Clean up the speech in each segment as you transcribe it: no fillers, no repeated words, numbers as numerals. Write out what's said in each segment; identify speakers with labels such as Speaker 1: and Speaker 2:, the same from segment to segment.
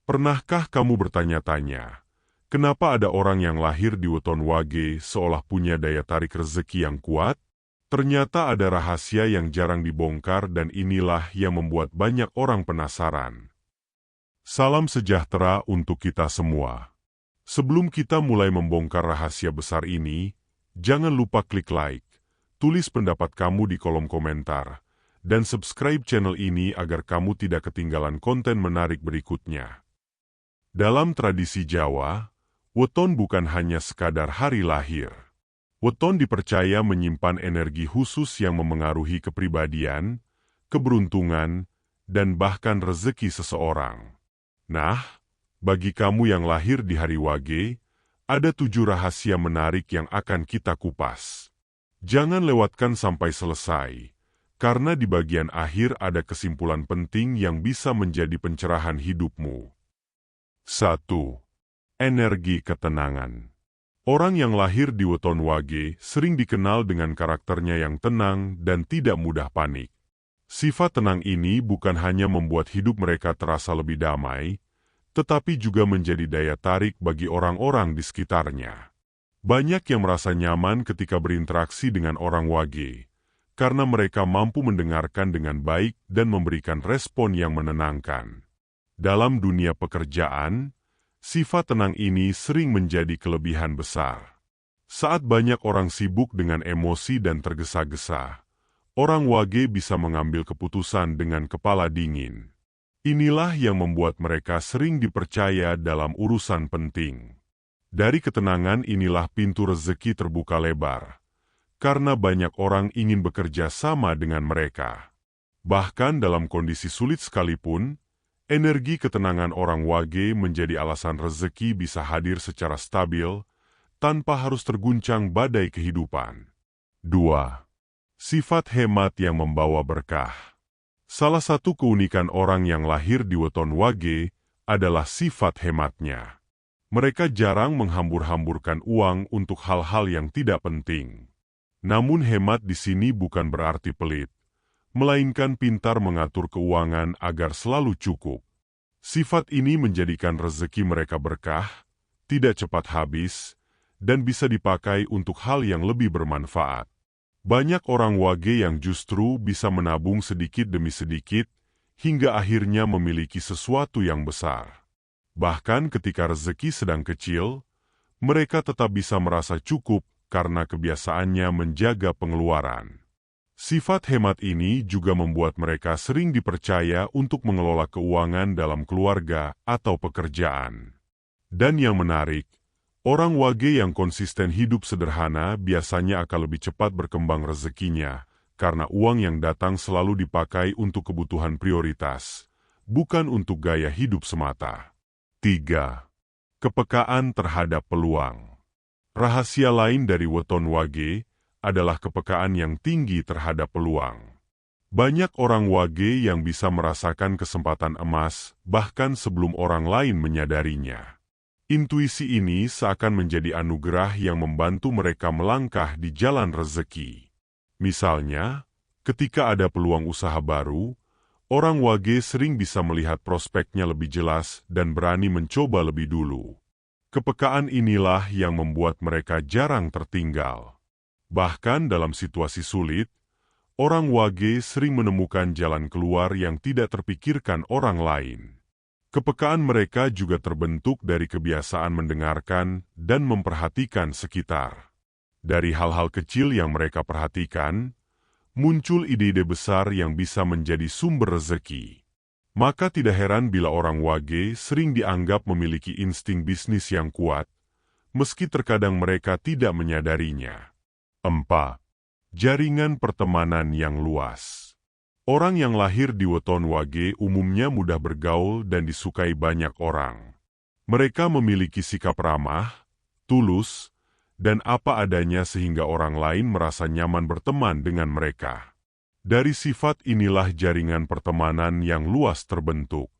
Speaker 1: Pernahkah kamu bertanya-tanya, kenapa ada orang yang lahir di weton wage seolah punya daya tarik rezeki yang kuat? Ternyata ada rahasia yang jarang dibongkar dan inilah yang membuat banyak orang penasaran. Salam sejahtera untuk kita semua. Sebelum kita mulai membongkar rahasia besar ini, jangan lupa klik like, tulis pendapat kamu di kolom komentar, dan subscribe channel ini agar kamu tidak ketinggalan konten menarik berikutnya. Dalam tradisi Jawa, weton bukan hanya sekadar hari lahir. Weton dipercaya menyimpan energi khusus yang memengaruhi kepribadian, keberuntungan, dan bahkan rezeki seseorang. Nah, bagi kamu yang lahir di hari Wage, ada 7 rahasia menarik yang akan kita kupas. Jangan lewatkan sampai selesai, karena di bagian akhir ada kesimpulan penting yang bisa menjadi pencerahan hidupmu. 1. Energi ketenangan. Orang yang lahir di weton wage sering dikenal dengan karakternya yang tenang dan tidak mudah panik. Sifat tenang ini bukan hanya membuat hidup mereka terasa lebih damai, tetapi juga menjadi daya tarik bagi orang-orang di sekitarnya. Banyak yang merasa nyaman ketika berinteraksi dengan orang wage, karena mereka mampu mendengarkan dengan baik dan memberikan respon yang menenangkan. Dalam dunia pekerjaan, sifat tenang ini sering menjadi kelebihan besar. Saat banyak orang sibuk dengan emosi dan tergesa-gesa, orang wage bisa mengambil keputusan dengan kepala dingin. Inilah yang membuat mereka sering dipercaya dalam urusan penting. Dari ketenangan inilah pintu rezeki terbuka lebar, karena banyak orang ingin bekerja sama dengan mereka. Bahkan dalam kondisi sulit sekalipun, energi ketenangan orang wage menjadi alasan rezeki bisa hadir secara stabil, tanpa harus terguncang badai kehidupan. 2. Sifat hemat yang membawa berkah. Salah satu keunikan orang yang lahir di weton wage adalah sifat hematnya. Mereka jarang menghambur-hamburkan uang untuk hal-hal yang tidak penting. Namun hemat di sini bukan berarti pelit, melainkan pintar mengatur keuangan agar selalu cukup. Sifat ini menjadikan rezeki mereka berkah, tidak cepat habis, dan bisa dipakai untuk hal yang lebih bermanfaat. Banyak orang wage yang justru bisa menabung sedikit demi sedikit, hingga akhirnya memiliki sesuatu yang besar. Bahkan ketika rezeki sedang kecil, mereka tetap bisa merasa cukup karena kebiasaannya menjaga pengeluaran. Sifat hemat ini juga membuat mereka sering dipercaya untuk mengelola keuangan dalam keluarga atau pekerjaan. Dan yang menarik, orang wage yang konsisten hidup sederhana biasanya akan lebih cepat berkembang rezekinya, karena uang yang datang selalu dipakai untuk kebutuhan prioritas, bukan untuk gaya hidup semata. 3. Kepekaan terhadap peluang. Rahasia lain dari weton wage adalah kepekaan yang tinggi terhadap peluang. Banyak orang wage yang bisa merasakan kesempatan emas bahkan sebelum orang lain menyadarinya. Intuisi ini seakan menjadi anugerah yang membantu mereka melangkah di jalan rezeki. Misalnya, ketika ada peluang usaha baru, orang wage sering bisa melihat prospeknya lebih jelas dan berani mencoba lebih dulu. Kepekaan inilah yang membuat mereka jarang tertinggal. Bahkan dalam situasi sulit, orang wage sering menemukan jalan keluar yang tidak terpikirkan orang lain. Kepekaan mereka juga terbentuk dari kebiasaan mendengarkan dan memperhatikan sekitar. Dari hal-hal kecil yang mereka perhatikan, muncul ide-ide besar yang bisa menjadi sumber rezeki. Maka tidak heran bila orang wage sering dianggap memiliki insting bisnis yang kuat, meski terkadang mereka tidak menyadarinya. 4. Jaringan pertemanan yang luas. Orang yang lahir di weton wage umumnya mudah bergaul dan disukai banyak orang. Mereka memiliki sikap ramah, tulus, dan apa adanya sehingga orang lain merasa nyaman berteman dengan mereka. Dari sifat inilah jaringan pertemanan yang luas terbentuk.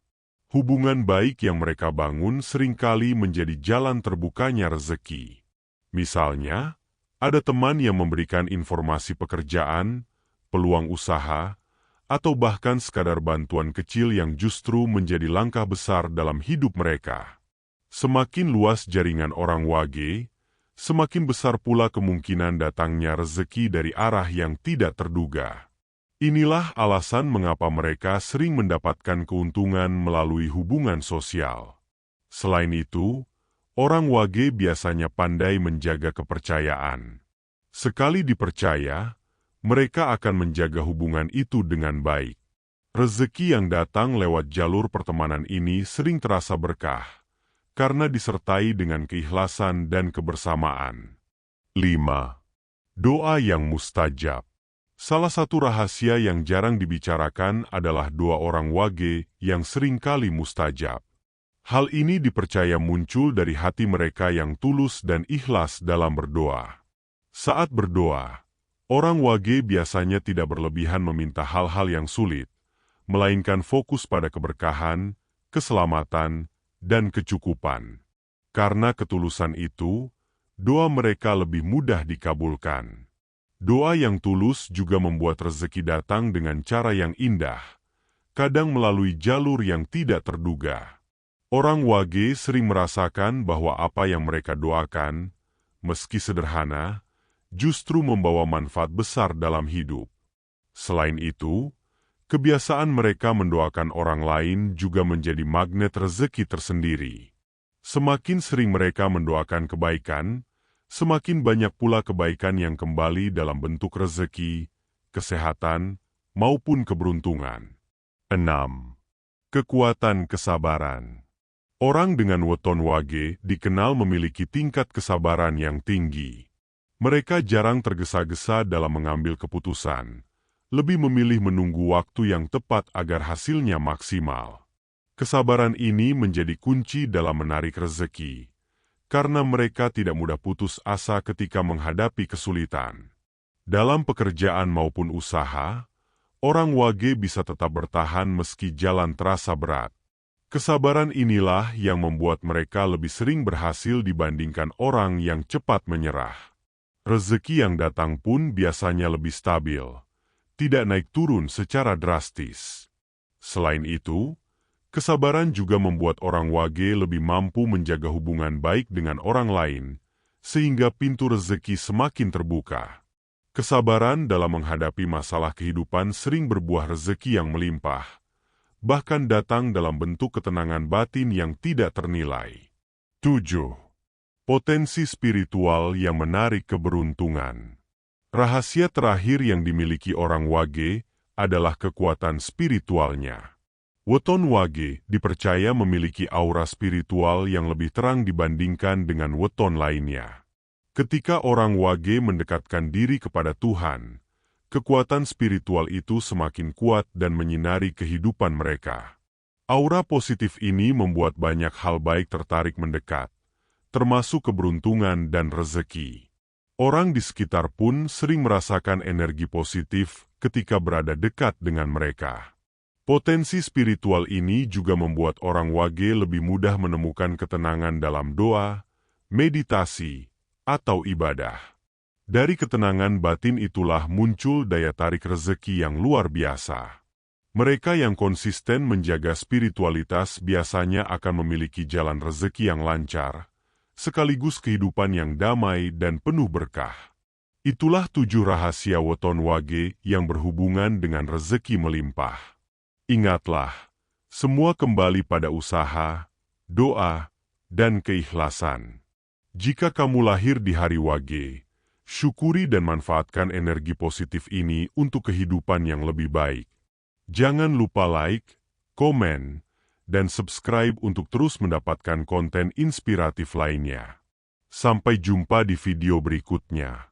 Speaker 1: Hubungan baik yang mereka bangun seringkali menjadi jalan terbukanya rezeki. Misalnya, ada teman yang memberikan informasi pekerjaan, peluang usaha, atau bahkan sekadar bantuan kecil yang justru menjadi langkah besar dalam hidup mereka. Semakin luas jaringan orang wage, semakin besar pula kemungkinan datangnya rezeki dari arah yang tidak terduga. Inilah alasan mengapa mereka sering mendapatkan keuntungan melalui hubungan sosial. Selain itu, orang wage biasanya pandai menjaga kepercayaan. Sekali dipercaya, mereka akan menjaga hubungan itu dengan baik. Rezeki yang datang lewat jalur pertemanan ini sering terasa berkah, karena disertai dengan keikhlasan dan kebersamaan. 5. Doa yang mustajab. Salah satu rahasia yang jarang dibicarakan adalah doa orang wage yang seringkali mustajab. Hal ini dipercaya muncul dari hati mereka yang tulus dan ikhlas dalam berdoa. Saat berdoa, orang wage biasanya tidak berlebihan meminta hal-hal yang sulit, melainkan fokus pada keberkahan, keselamatan, dan kecukupan. Karena ketulusan itu, doa mereka lebih mudah dikabulkan. Doa yang tulus juga membuat rezeki datang dengan cara yang indah, kadang melalui jalur yang tidak terduga. Orang wage sering merasakan bahwa apa yang mereka doakan, meski sederhana, justru membawa manfaat besar dalam hidup. Selain itu, kebiasaan mereka mendoakan orang lain juga menjadi magnet rezeki tersendiri. Semakin sering mereka mendoakan kebaikan, semakin banyak pula kebaikan yang kembali dalam bentuk rezeki, kesehatan, maupun keberuntungan. 6. Kekuatan kesabaran. Orang dengan weton wage dikenal memiliki tingkat kesabaran yang tinggi. Mereka jarang tergesa-gesa dalam mengambil keputusan, lebih memilih menunggu waktu yang tepat agar hasilnya maksimal. Kesabaran ini menjadi kunci dalam menarik rezeki, karena mereka tidak mudah putus asa ketika menghadapi kesulitan. Dalam pekerjaan maupun usaha, orang wage bisa tetap bertahan meski jalan terasa berat. Kesabaran inilah yang membuat mereka lebih sering berhasil dibandingkan orang yang cepat menyerah. Rezeki yang datang pun biasanya lebih stabil, tidak naik turun secara drastis. Selain itu, kesabaran juga membuat orang wage lebih mampu menjaga hubungan baik dengan orang lain, sehingga pintu rezeki semakin terbuka. Kesabaran dalam menghadapi masalah kehidupan sering berbuah rezeki yang melimpah, bahkan datang dalam bentuk ketenangan batin yang tidak ternilai. 7. Potensi spiritual yang menarik keberuntungan. Rahasia terakhir yang dimiliki orang wage adalah kekuatan spiritualnya. Weton wage dipercaya memiliki aura spiritual yang lebih terang dibandingkan dengan weton lainnya. Ketika orang wage mendekatkan diri kepada Tuhan, kekuatan spiritual itu semakin kuat dan menyinari kehidupan mereka. Aura positif ini membuat banyak hal baik tertarik mendekat, termasuk keberuntungan dan rezeki. Orang di sekitar pun sering merasakan energi positif ketika berada dekat dengan mereka. Potensi spiritual ini juga membuat orang wage lebih mudah menemukan ketenangan dalam doa, meditasi, atau ibadah. Dari ketenangan batin itulah muncul daya tarik rezeki yang luar biasa. Mereka yang konsisten menjaga spiritualitas biasanya akan memiliki jalan rezeki yang lancar, sekaligus kehidupan yang damai dan penuh berkah. Itulah 7 rahasia weton wage yang berhubungan dengan rezeki melimpah. Ingatlah, semua kembali pada usaha, doa, dan keikhlasan. Jika kamu lahir di hari wage, syukuri dan manfaatkan energi positif ini untuk kehidupan yang lebih baik. Jangan lupa like, komen, dan subscribe untuk terus mendapatkan konten inspiratif lainnya. Sampai jumpa di video berikutnya.